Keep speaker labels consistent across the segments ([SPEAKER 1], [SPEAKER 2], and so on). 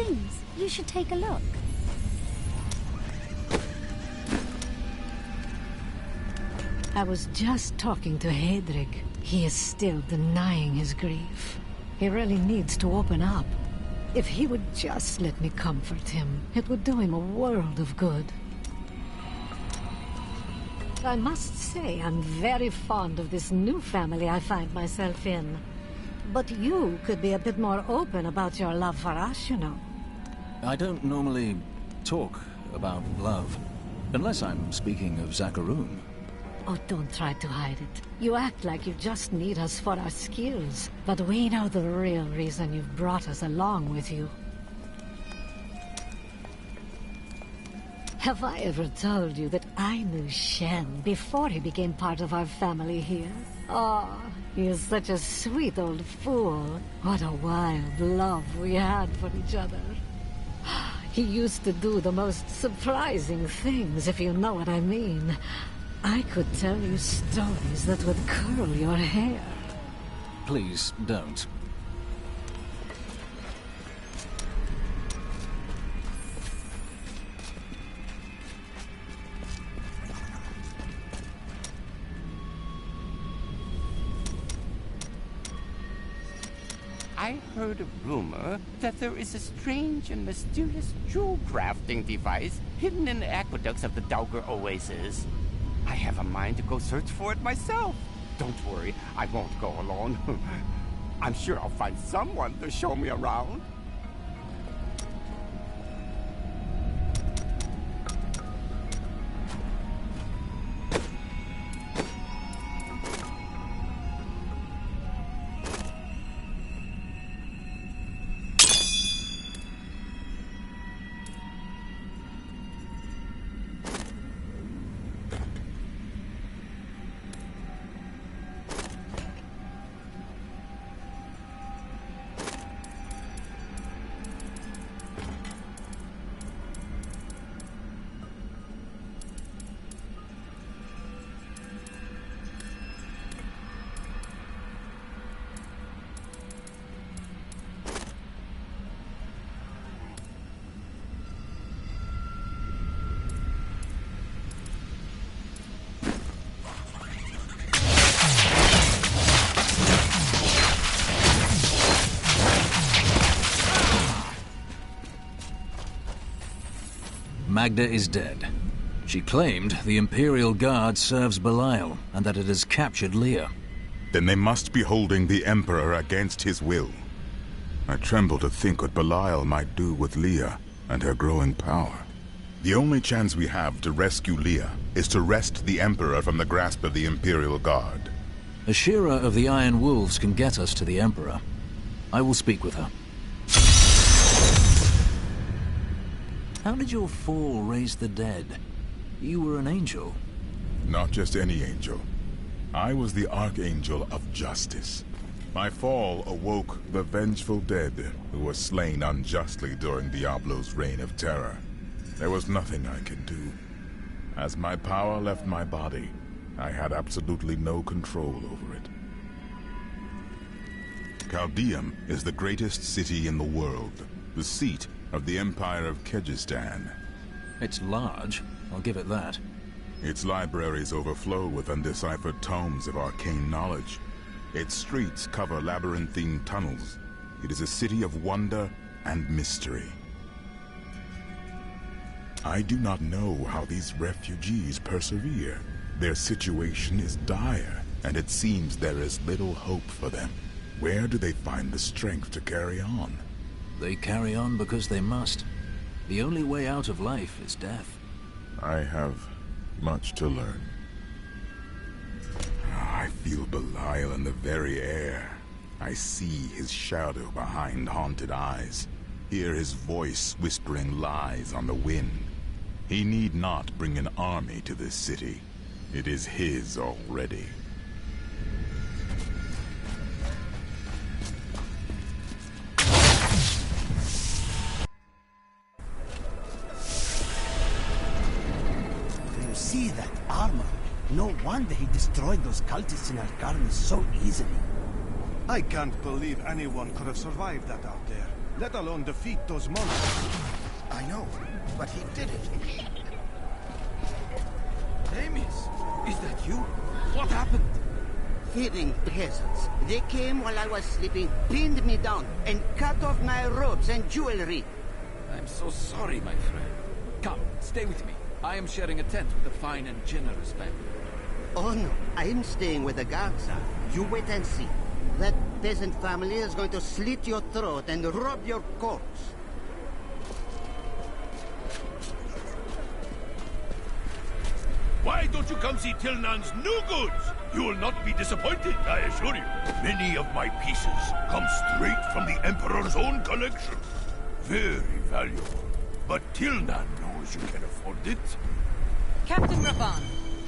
[SPEAKER 1] things. You should take a look.
[SPEAKER 2] I was just talking to Hedrick. He is still denying his grief. He really needs to open up. If he would just let me comfort him, it would do him a world of good. I must say I'm very fond of this new family I find myself in. But you could be a bit more open about your love for us, you know.
[SPEAKER 3] I don't normally talk about love, unless I'm speaking of Zakharoon.
[SPEAKER 2] Oh, don't try to hide it. You act like you just need us for our skills, but we know the real reason you've brought us along with you. Have I ever told you that I knew Shen before he became part of our family here? Oh, he is such a sweet old fool. What a wild love we had for each other. He used to do the most surprising things, if you know what I mean. I could tell you stories that would curl your hair.
[SPEAKER 3] Please, don't.
[SPEAKER 4] I heard a rumor that there is a strange and mysterious jewel crafting device hidden in the aqueducts of the Daugr Oasis. I have a mind to go search for it myself. Don't worry, I won't go alone. I'm sure I'll find someone to show me around.
[SPEAKER 3] Magda is dead. She claimed the Imperial Guard serves Belial, and that it has captured Leah.
[SPEAKER 5] Then they must be holding the Emperor against his will. I tremble to think what Belial might do with Leah and her growing power. The only chance we have to rescue Leah is to wrest the Emperor from the grasp of the Imperial Guard.
[SPEAKER 3] Ashira of the Iron Wolves can get us to the Emperor. I will speak with her. How did your fall raise the dead? You were an angel.
[SPEAKER 5] Not just any angel. I was the Archangel of Justice. My fall awoke the vengeful dead who were slain unjustly during Diablo's reign of terror. There was nothing I could do. As my power left my body, I had absolutely no control over it. Caldeum is the greatest city in the world, the seat of the Empire of Kyrgyzstan.
[SPEAKER 3] It's large, I'll give it that.
[SPEAKER 5] Its libraries overflow with undeciphered tomes of arcane knowledge. Its streets cover labyrinthine tunnels. It is a city of wonder and mystery. I do not know how these refugees persevere. Their situation is dire, and it seems there is little hope for them. Where do they find the strength to carry on?
[SPEAKER 3] They carry on because they must. The only way out of life is death.
[SPEAKER 5] I have much to learn. I feel Belial in the very air. I see his shadow behind haunted eyes. Hear his voice whispering lies on the wind. He need not bring an army to this city. It is his already.
[SPEAKER 6] See that armor? No wonder he destroyed those cultists in Alcarnes so easily.
[SPEAKER 7] I can't believe anyone could have survived that out there.
[SPEAKER 6] let alone defeat those monsters.
[SPEAKER 7] I know, but he did it.
[SPEAKER 6] Amos, is that you? What happened?
[SPEAKER 8] Thieving peasants. They came while I was sleeping, pinned me down, and cut off my robes and jewelry.
[SPEAKER 9] I'm so sorry, my friend. Come, stay with me. I am sharing a tent with a fine and generous family.
[SPEAKER 8] Oh no, I'm staying with the guards. You wait and see. That peasant family is going to slit your throat and rob your corpse.
[SPEAKER 10] Why don't you come see Tilnan's new goods? You will not be disappointed, I assure you. Many of my pieces come straight from the Emperor's own collection. Very valuable. But Tilnan knows you can afford it.
[SPEAKER 11] Captain Ravan,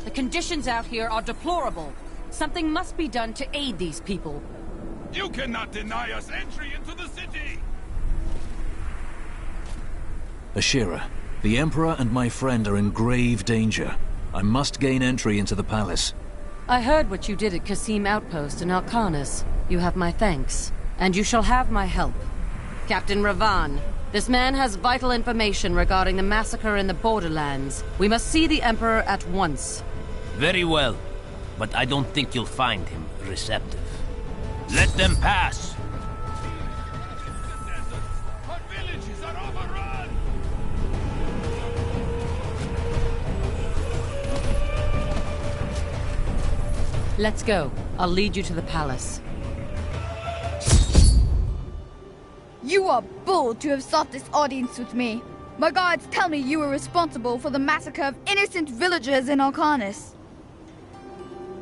[SPEAKER 11] the conditions out here are deplorable. Something must be done to aid these people.
[SPEAKER 10] You cannot deny us entry into the city!
[SPEAKER 3] Ashira, the Emperor and my friend are in grave danger. I must gain entry into the palace.
[SPEAKER 11] I heard what you did at Qasim Outpost in Alcanis. You have my thanks. And you shall have my help. Captain Ravan, this man has vital information regarding the massacre in the borderlands. We must see the Emperor at once.
[SPEAKER 12] Very well, but I don't think you'll find him receptive. Let them pass!
[SPEAKER 10] Our villages are overrun!
[SPEAKER 11] Let's go. I'll lead you to the palace.
[SPEAKER 13] You are bold to have sought this audience with me. My guards tell me you were responsible for the massacre of innocent villagers in Alcanis.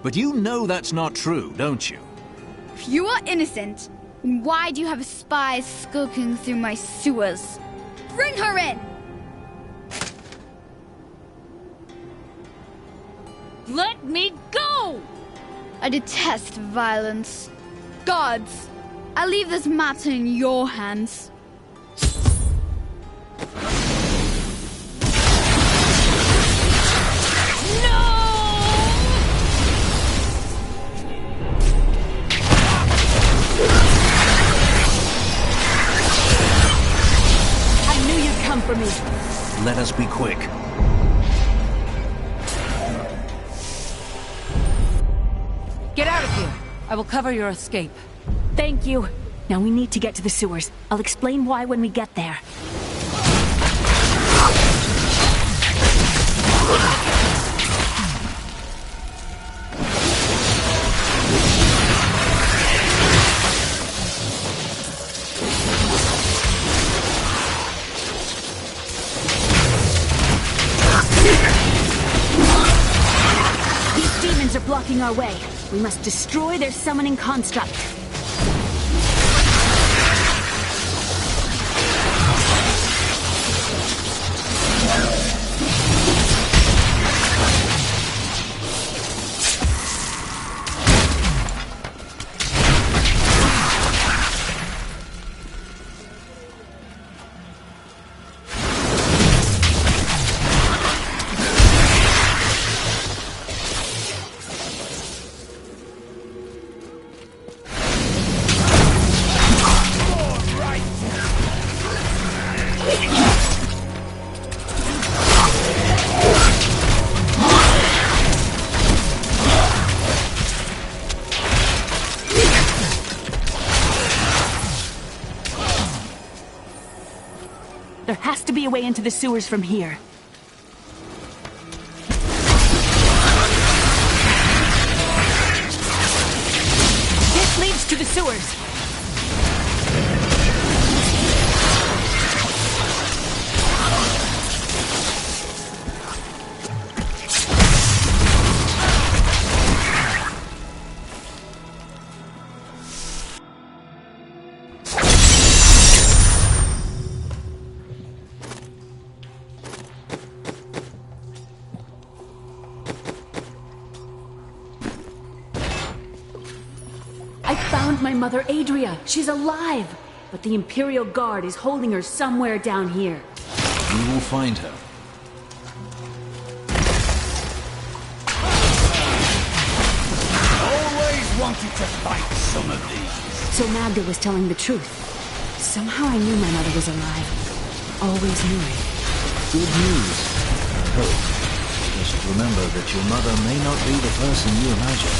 [SPEAKER 3] But you know that's not true, don't you?
[SPEAKER 13] If you are innocent, then why do you have spies skulking through my sewers? Bring her in!
[SPEAKER 11] Let me go!
[SPEAKER 13] I detest violence. Guards, I leave this matter in your hands.
[SPEAKER 2] I knew you'd come for me.
[SPEAKER 3] Let us be quick.
[SPEAKER 11] Get out of here. I will cover your escape.
[SPEAKER 2] Thank you. Now we need to get to the sewers. I'll explain why when we get there. These demons are blocking our way. We must destroy their summoning construct. There has to be a way into the sewers from here. This leads to the sewers. I found my mother Adria. She's alive. But the Imperial Guard is holding her somewhere down here.
[SPEAKER 3] We will find her.
[SPEAKER 10] Always wanted to fight some of these.
[SPEAKER 2] So Magda was telling the truth.
[SPEAKER 11] Somehow I knew my mother was alive. Always knew it.
[SPEAKER 3] Good news, I hope. Just remember that your mother may not be the person you imagine.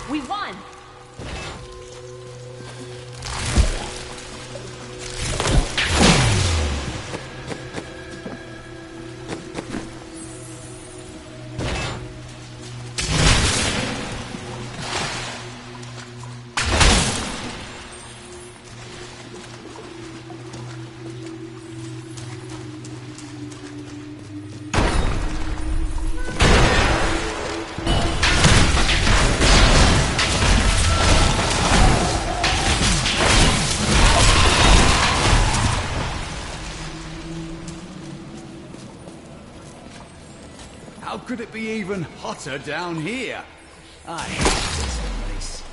[SPEAKER 11] We won!
[SPEAKER 6] How could it be even hotter down here? I hate this place.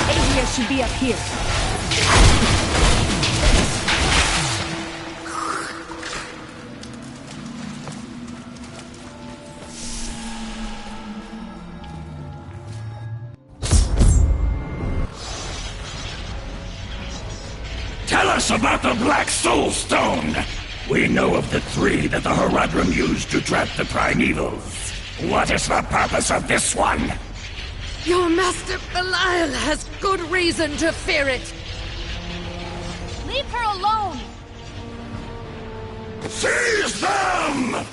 [SPEAKER 1] Avia should be up here.
[SPEAKER 10] Tell us about the Black Soul Stone! We know of the 3 that the Horadrim used to trap the Primevals. What is the purpose of this one?
[SPEAKER 11] Your master Belial has good reason to fear it.
[SPEAKER 1] Leave her alone!
[SPEAKER 10] Seize them!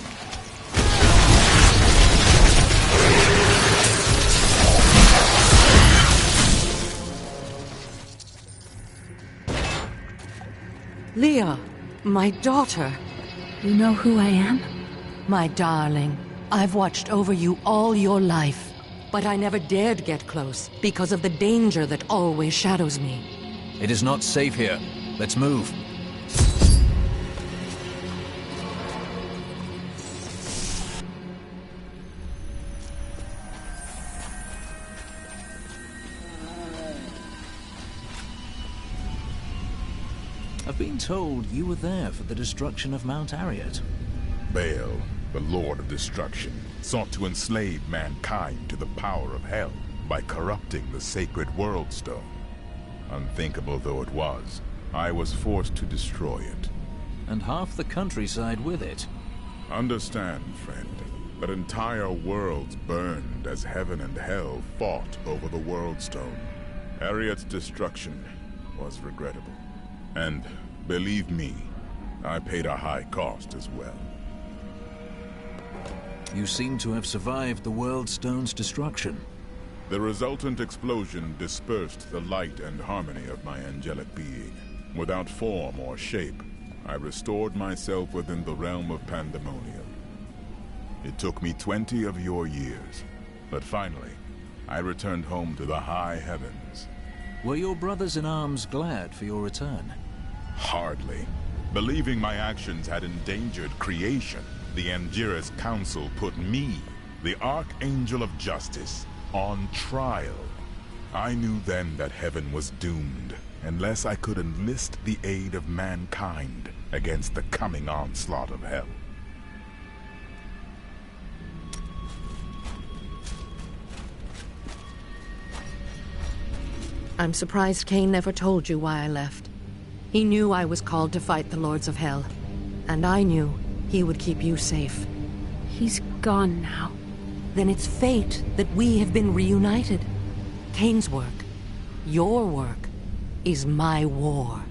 [SPEAKER 11] Leah, my daughter.
[SPEAKER 1] You know who I am?
[SPEAKER 11] My darling, I've watched over you all your life. But I never dared get close because of the danger that always shadows me.
[SPEAKER 3] It is not safe here. Let's move. I've been told you were there for the destruction of Mount Ariat.
[SPEAKER 5] Baal, the Lord of Destruction, sought to enslave mankind to the power of hell by corrupting the sacred World Stone. Unthinkable though it was, I was forced to destroy it.
[SPEAKER 3] And half the countryside with it.
[SPEAKER 5] Understand, friend, that entire worlds burned as heaven and hell fought over the World Stone. Ariat's destruction was regrettable. And, believe me, I paid a high cost as well.
[SPEAKER 3] You seem to have survived the World Stone's destruction.
[SPEAKER 5] The resultant explosion dispersed the light and harmony of my angelic being. Without form or shape, I restored myself within the realm of pandemonium. It took me 20 of your years, but finally, I returned home to the high heavens.
[SPEAKER 3] Were your brothers in arms glad for your return?
[SPEAKER 5] Hardly. Believing my actions had endangered creation, the Angiras Council put me, the Archangel of Justice, on trial. I knew then that heaven was doomed, unless I could enlist the aid of mankind against the coming onslaught of hell.
[SPEAKER 11] I'm surprised Cain never told you why I left. He knew I was called to fight the Lords of Hell, and I knew he would keep you safe.
[SPEAKER 1] He's gone now.
[SPEAKER 11] Then it's fate that we have been reunited. Cain's work, your work, is my war.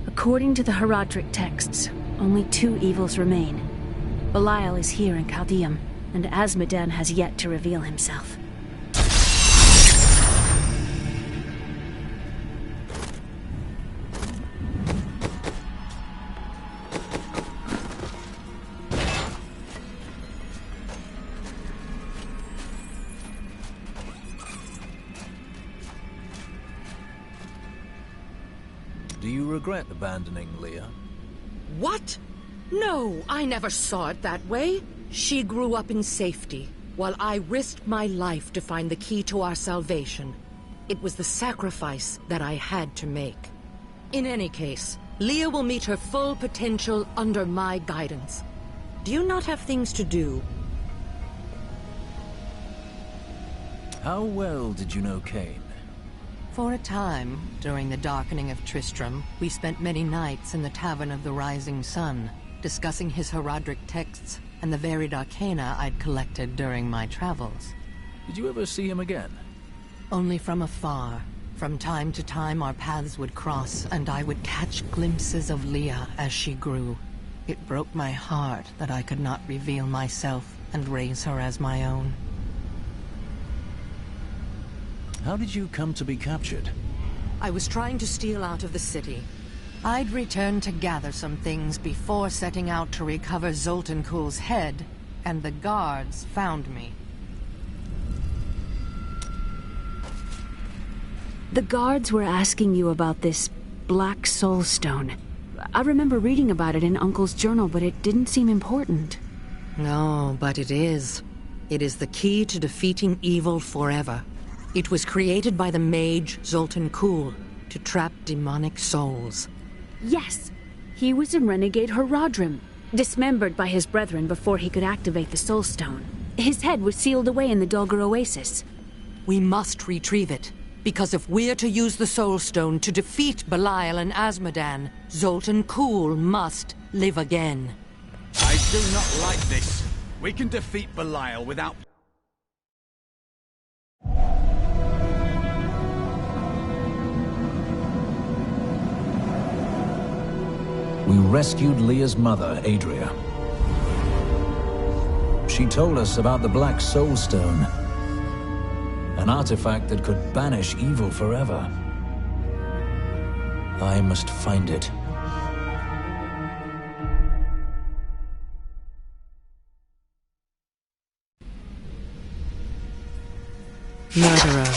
[SPEAKER 1] According to the Horadric texts, only 2 evils remain. Belial is here in Chaldeum, and Azmodan has yet to reveal himself.
[SPEAKER 3] Do you regret abandoning Leah?
[SPEAKER 11] What?
[SPEAKER 14] No, I never saw it that way. She grew up in safety, while I risked my life to find the key to our salvation. It was the sacrifice that I had to make. In any case, Leah will meet her full potential under my guidance. Do you not have things to do?
[SPEAKER 3] How well did you know Cain?
[SPEAKER 14] For a time, during the darkening of Tristram, we spent many nights in the Tavern of the Rising Sun, discussing his Heraldric texts and the varied arcana I'd collected during my travels.
[SPEAKER 3] Did you ever see him again?
[SPEAKER 14] Only from afar. From time to time our paths would cross, and I would catch glimpses of Leah as she grew. It broke my heart that I could not reveal myself and raise her as my own.
[SPEAKER 3] How did you come to be captured?
[SPEAKER 14] I was trying to steal out of the city. I'd returned to gather some things before setting out to recover Zoltan Kuhl's head, and the guards found me.
[SPEAKER 1] The guards were asking you about this Black Soul Stone. I remember reading about it in Uncle's journal, but it didn't seem important.
[SPEAKER 14] No, but it is. It is the key to defeating evil forever. It was created by the mage Zoltan Kuhl to trap demonic souls.
[SPEAKER 1] Yes, he was a renegade Haradrim, dismembered by his brethren before he could activate the Soul Stone. His head was sealed away in the Dulgar Oasis.
[SPEAKER 14] We must retrieve it, because if we're to use the Soul Stone to defeat Belial and Azmodan, Zoltan Kuhl must live again.
[SPEAKER 6] I do not like this. We can defeat Belial without...
[SPEAKER 3] We rescued Leah's mother, Adria. She told us about the Black Soul Stone, an artifact that could banish evil forever. I must find it.
[SPEAKER 14] Murderer,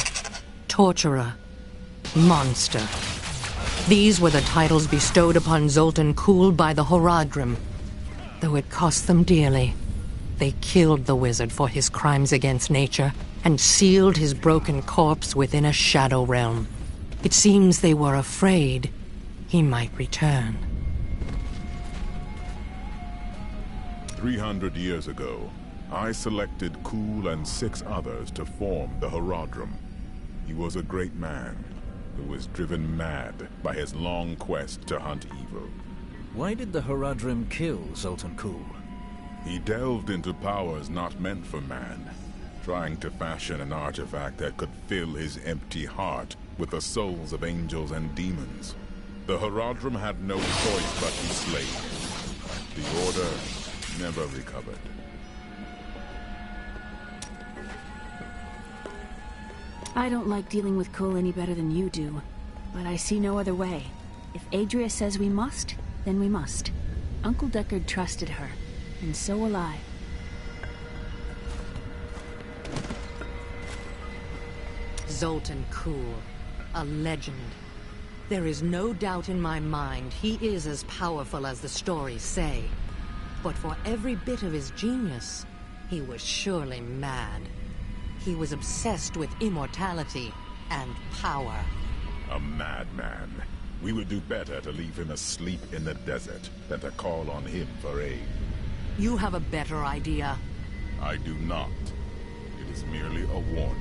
[SPEAKER 14] torturer, monster. These were the titles bestowed upon Zoltan Kuhl by the Haradrim. Though it cost them dearly, they killed the wizard for his crimes against nature and sealed his broken corpse within a shadow realm. It seems they were afraid he might return.
[SPEAKER 5] 300 years ago, I selected Kuhl and 6 others to form the Haradrim. He was a great man who was driven mad by his long quest to hunt evil.
[SPEAKER 3] Why did the Haradrim kill Zoltan Kuhl?
[SPEAKER 5] He delved into powers not meant for man, trying to fashion an artifact that could fill his empty heart with the souls of angels and demons. The Haradrim had no choice but to slay him. The Order never recovered.
[SPEAKER 1] I don't like dealing with Kuhl any better than you do, but I see no other way. If Adria says we must, then we must. Uncle Deckard trusted her, and so will I.
[SPEAKER 14] Zoltan Kuhl, a legend. There is no doubt in my mind he is as powerful as the stories say. But for every bit of his genius, he was surely mad. He was obsessed with immortality and power.
[SPEAKER 5] A madman. We would do better to leave him asleep in the desert than to call on him for aid.
[SPEAKER 14] You have a better idea.
[SPEAKER 5] I do not. It is merely a warning.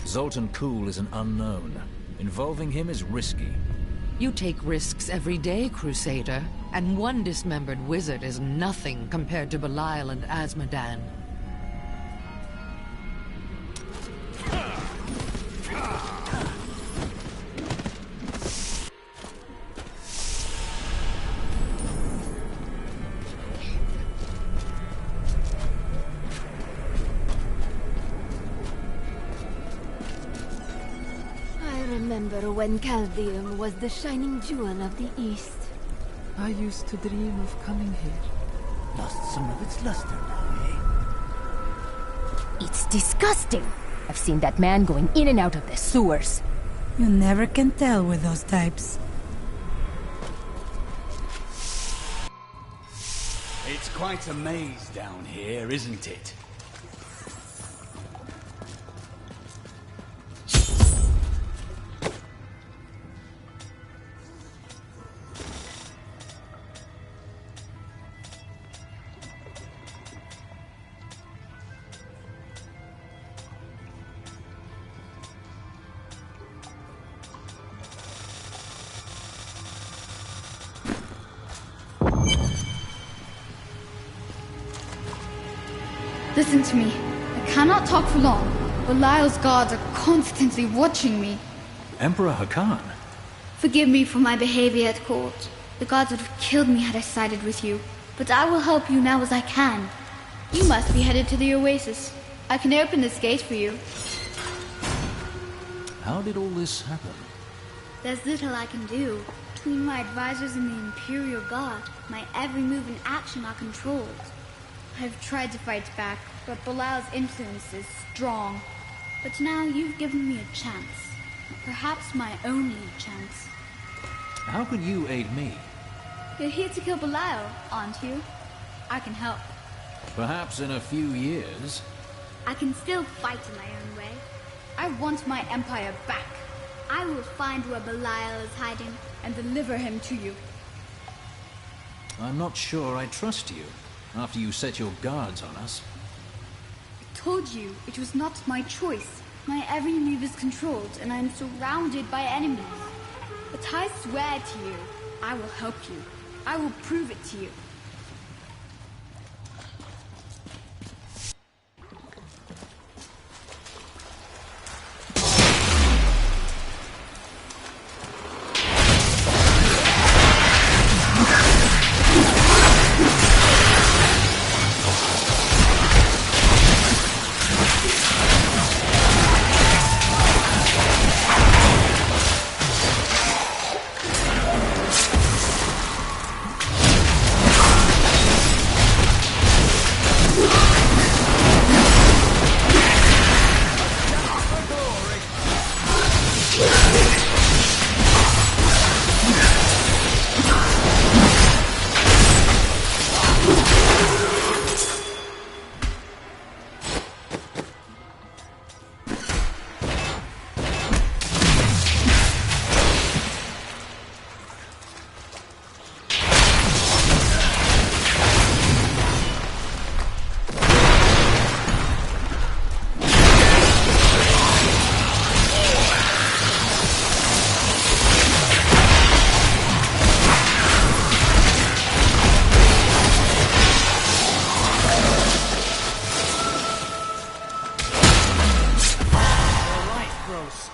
[SPEAKER 3] Zoltan Kuhl is an unknown. Involving him is risky.
[SPEAKER 14] You take risks every day, Crusader, and one dismembered wizard is nothing compared to Belial and Azmodan.
[SPEAKER 15] Remember when Caldeum was the shining jewel of the East?
[SPEAKER 16] I used to dream of coming here.
[SPEAKER 12] Lost some of its luster now, eh?
[SPEAKER 15] It's disgusting. I've seen that man going in and out of the sewers.
[SPEAKER 17] You never can tell with those types.
[SPEAKER 6] It's quite a maze down here, isn't it?
[SPEAKER 13] Listen to me. I cannot talk for long. Belial's guards are constantly watching me.
[SPEAKER 3] Emperor Hakan?
[SPEAKER 13] Forgive me for my behavior at court. The gods would have killed me had I sided with you. But I will help you now as I can. You must be headed to the oasis. I can open this gate for you.
[SPEAKER 3] How did all this happen?
[SPEAKER 13] There's little I can do. Between my advisors and the Imperial Guard, my every move and action are controlled. I've tried to fight back, but Belial's influence is strong. But now you've given me a chance. Perhaps my only chance.
[SPEAKER 3] How can you aid me?
[SPEAKER 13] You're here to kill Belial, aren't you? I can help.
[SPEAKER 3] Perhaps in a few years.
[SPEAKER 13] I can still fight in my own way. I want my empire back. I will find where Belial is hiding and deliver him to you.
[SPEAKER 3] I'm not sure I trust you, after you set your guards on us.
[SPEAKER 13] I told you it was not my choice. My every move is controlled, and I am surrounded by enemies. But I swear to you, I will help you. I will prove it to you.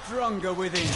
[SPEAKER 6] Stronger within.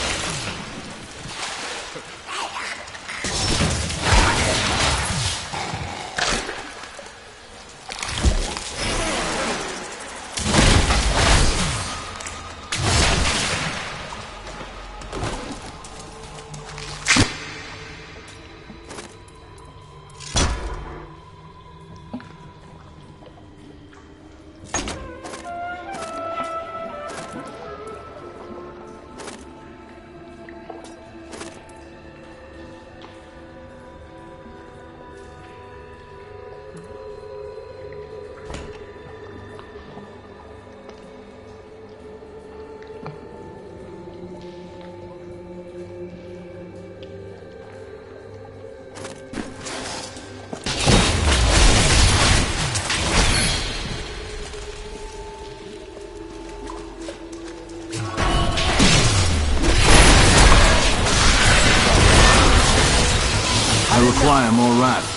[SPEAKER 3] I require more wrath.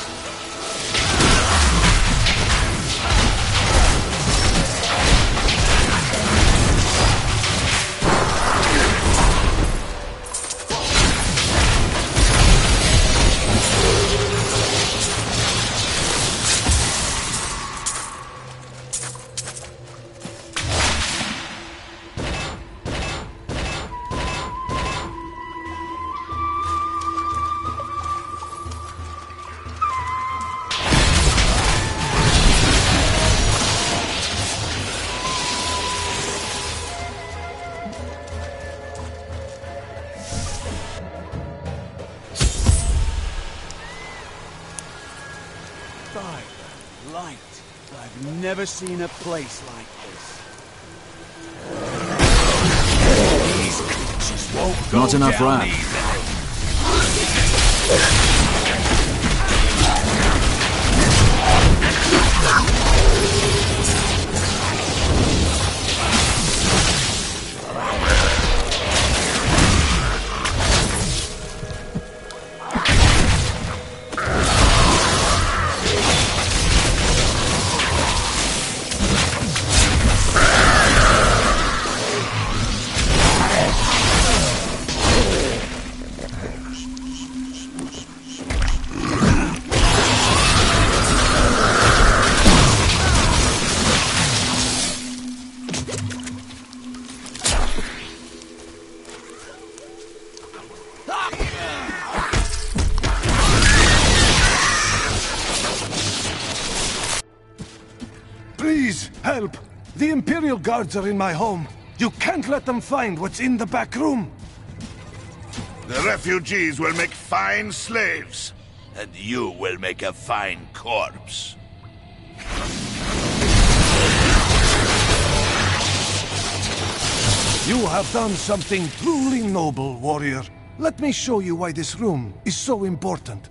[SPEAKER 6] never seen a place like this. These creatures won't go
[SPEAKER 3] Not enough
[SPEAKER 6] down
[SPEAKER 3] wrath.
[SPEAKER 6] easy.
[SPEAKER 18] Please, help! The Imperial Guards are in my home. You can't let them find what's in the back room.
[SPEAKER 10] The refugees will make fine slaves, and you will make a fine corpse.
[SPEAKER 18] You have done something truly noble, warrior. Let me show you why this room is so important.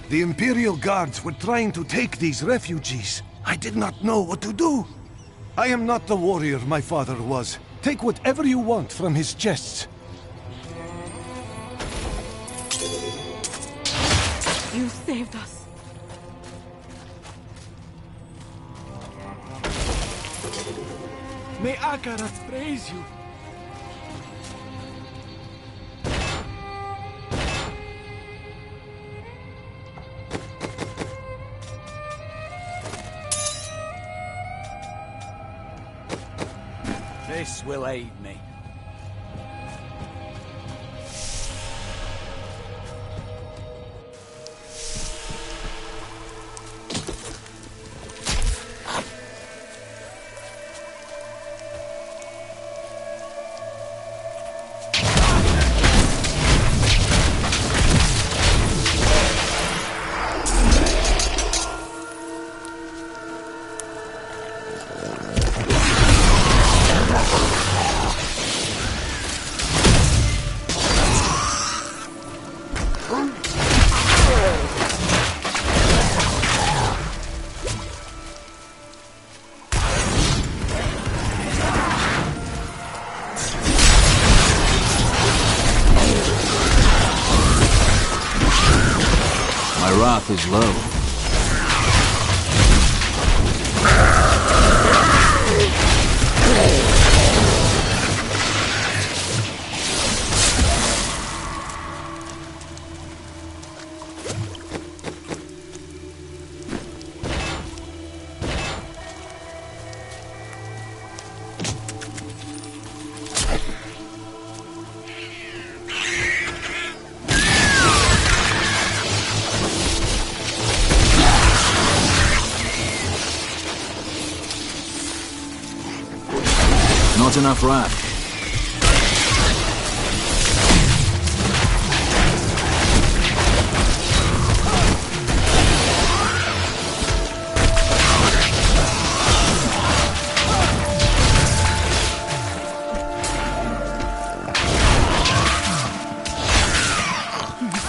[SPEAKER 18] The Imperial Guards were trying to take these refugees. I did not know what to do. I am not the warrior my father was. Take whatever you want from his chests.
[SPEAKER 16] You saved us. May Akarat praise you.
[SPEAKER 6] This will aid me.
[SPEAKER 3] My wrath is low. Not enough wrath.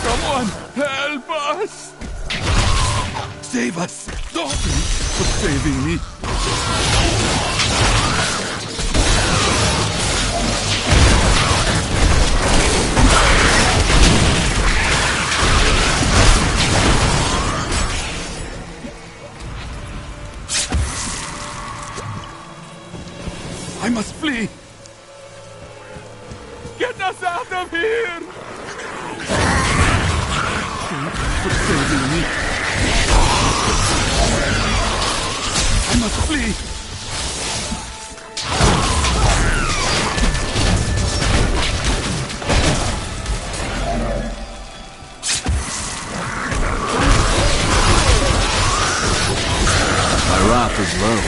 [SPEAKER 10] Someone help us! Save us! Stop me for saving me! I must flee! Get us out of here! Thank you for saving me. I must flee!
[SPEAKER 3] My wrath is low.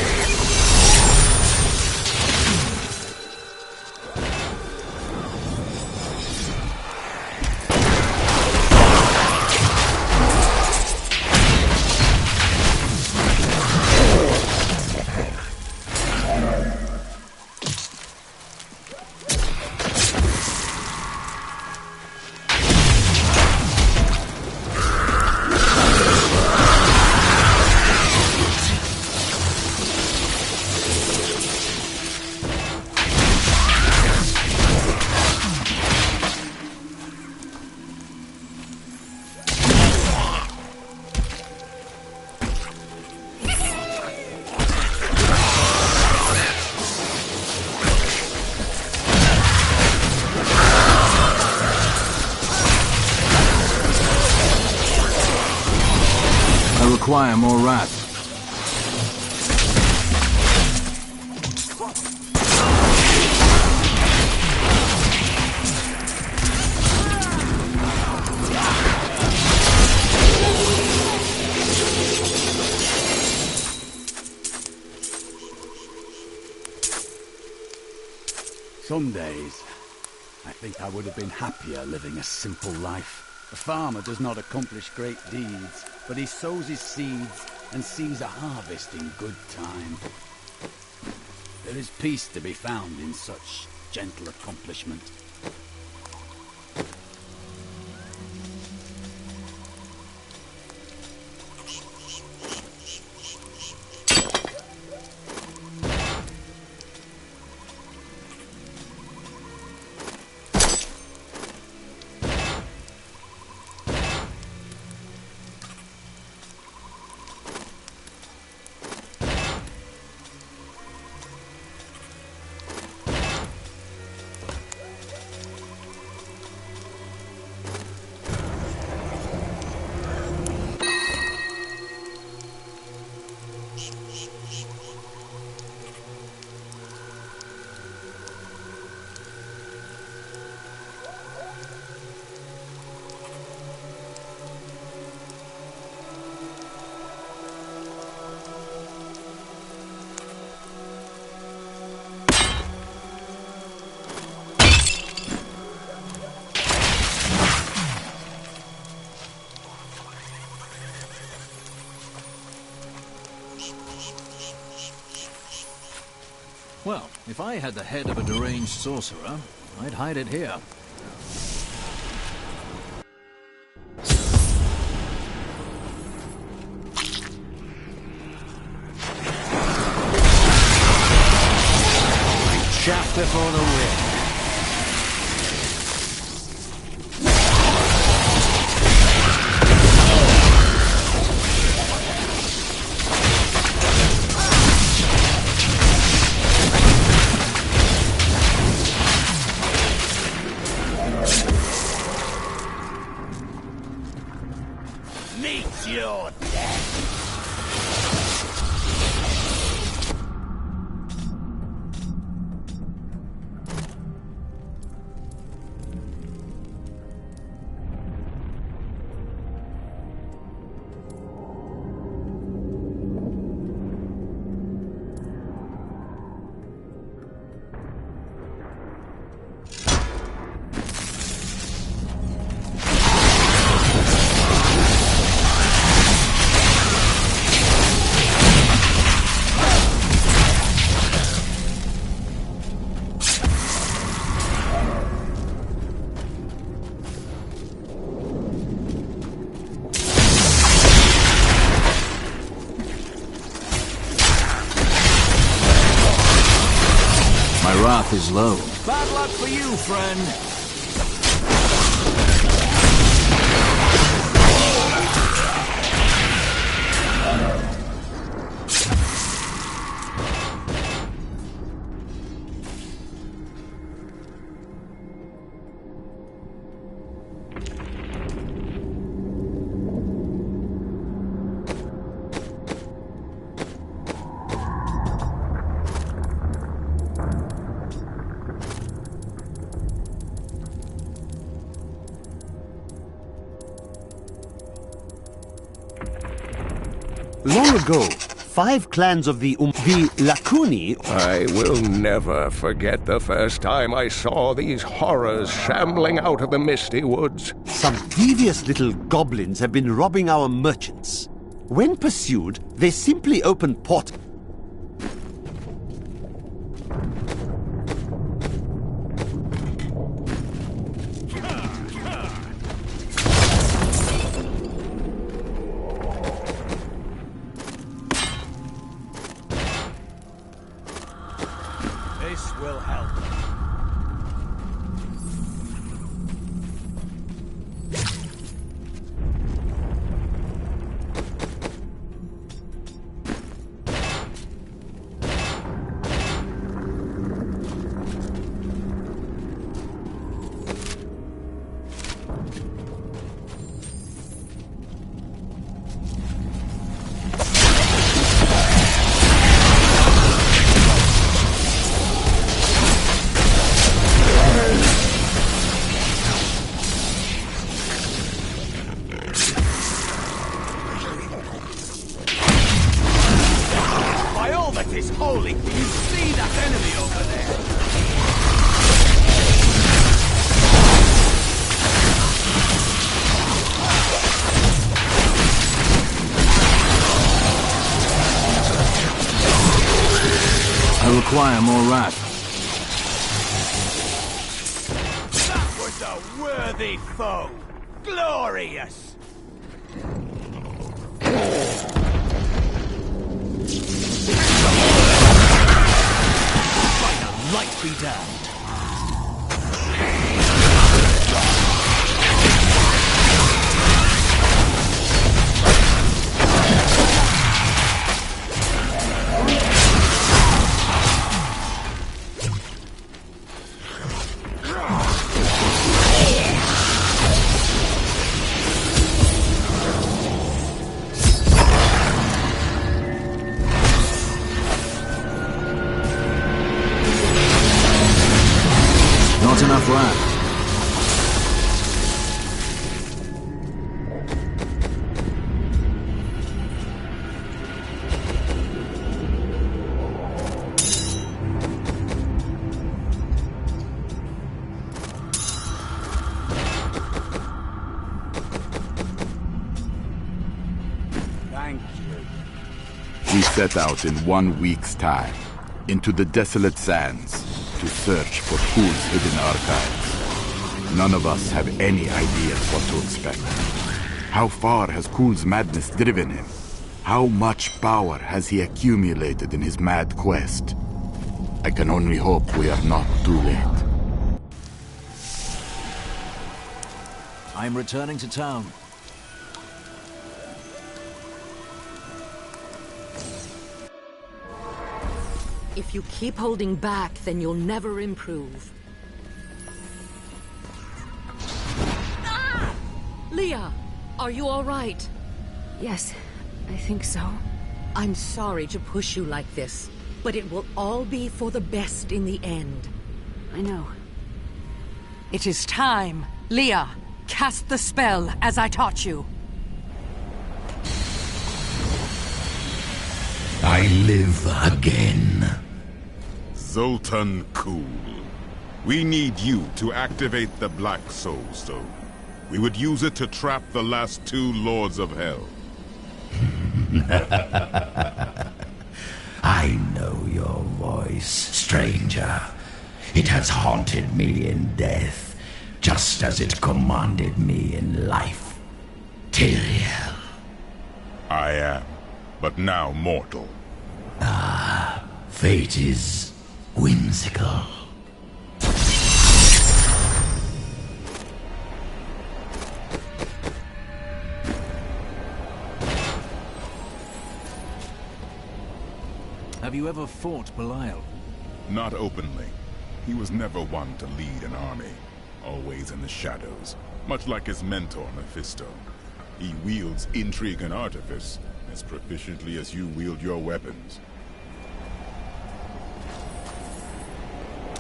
[SPEAKER 3] require more wrath.
[SPEAKER 6] Some days, I think I would have been happier living a simple life. A farmer does not accomplish great deeds, but he sows his seeds and sees a harvest in good time. There is peace to be found in such gentle accomplishment.
[SPEAKER 3] Well, if I had the head of a deranged sorcerer, I'd hide it here.
[SPEAKER 6] Shaft before the wind.
[SPEAKER 3] My wrath is low.
[SPEAKER 6] Bad luck for you, friend.
[SPEAKER 19] Long ago, 5 clans of the Lakuni...
[SPEAKER 20] I will never forget the first time I saw these horrors shambling out of the misty woods.
[SPEAKER 19] Some devious little goblins have been robbing our merchants. When pursued, they simply open port...
[SPEAKER 6] This will help.
[SPEAKER 9] You see that enemy over there?
[SPEAKER 3] I require more wrath.
[SPEAKER 10] That was a worthy foe! Glorious!
[SPEAKER 12] By the light be damned.
[SPEAKER 3] Not enough wrath.
[SPEAKER 10] Thank you.
[SPEAKER 21] We set out in 1 week's time into the desolate sands to search for Kul's hidden archives. None of us have any idea what to expect. How far has Kul's madness driven him? How much power has he accumulated in his mad quest? I can only hope we are not too late.
[SPEAKER 3] I'm returning to town.
[SPEAKER 14] If you keep holding back, then you'll never improve. Ah! Leah, are you all right?
[SPEAKER 1] Yes, I think so.
[SPEAKER 14] I'm sorry to push you like this, but it will all be for the best in the end.
[SPEAKER 1] I know.
[SPEAKER 14] It is time. Leah, cast the spell as I taught you.
[SPEAKER 10] I live again.
[SPEAKER 5] Zoltan Kul. We need you to activate the Black Soul Stone. We would use it to trap the last 2 Lords of Hell.
[SPEAKER 10] I know your voice, stranger. It has haunted me in death, just as it commanded me in life. Tyrael.
[SPEAKER 5] I am, but now mortal.
[SPEAKER 10] Ah, fate is whimsical.
[SPEAKER 3] Have you ever fought Belial?
[SPEAKER 5] Not openly. He was never one to lead an army. Always in the shadows, much like his mentor, Mephisto. He wields intrigue and artifice as proficiently as you wield your weapons.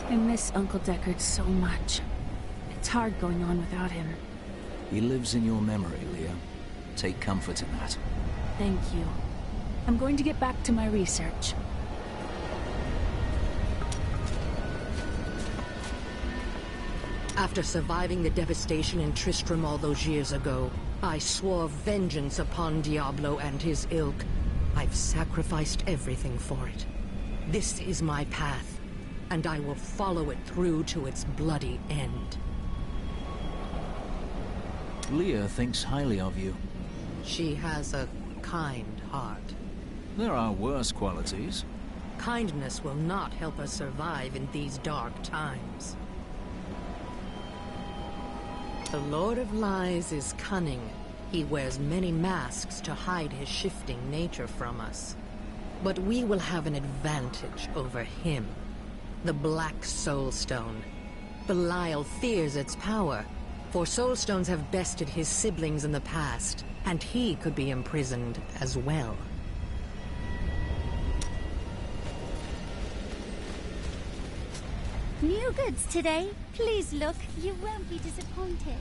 [SPEAKER 1] I miss Uncle Deckard so much. It's hard going on without him.
[SPEAKER 3] He lives in your memory, Leah. Take comfort in that.
[SPEAKER 1] Thank you. I'm going to get back to my research.
[SPEAKER 14] After surviving the devastation in Tristram all those years ago, I swore vengeance upon Diablo and his ilk. I've sacrificed everything for it. This is my path, and I will follow it through to its bloody end.
[SPEAKER 3] Leah thinks highly of you.
[SPEAKER 14] She has a kind heart.
[SPEAKER 3] There are worse qualities.
[SPEAKER 14] Kindness will not help us survive in these dark times. The Lord of Lies is cunning. He wears many masks to hide his shifting nature from us. But we will have an advantage over him. The Black Soul Stone. Belial fears its power, for Soul Stones have bested his siblings in the past, and he could be imprisoned as well.
[SPEAKER 22] New goods today. Please look. You won't be disappointed.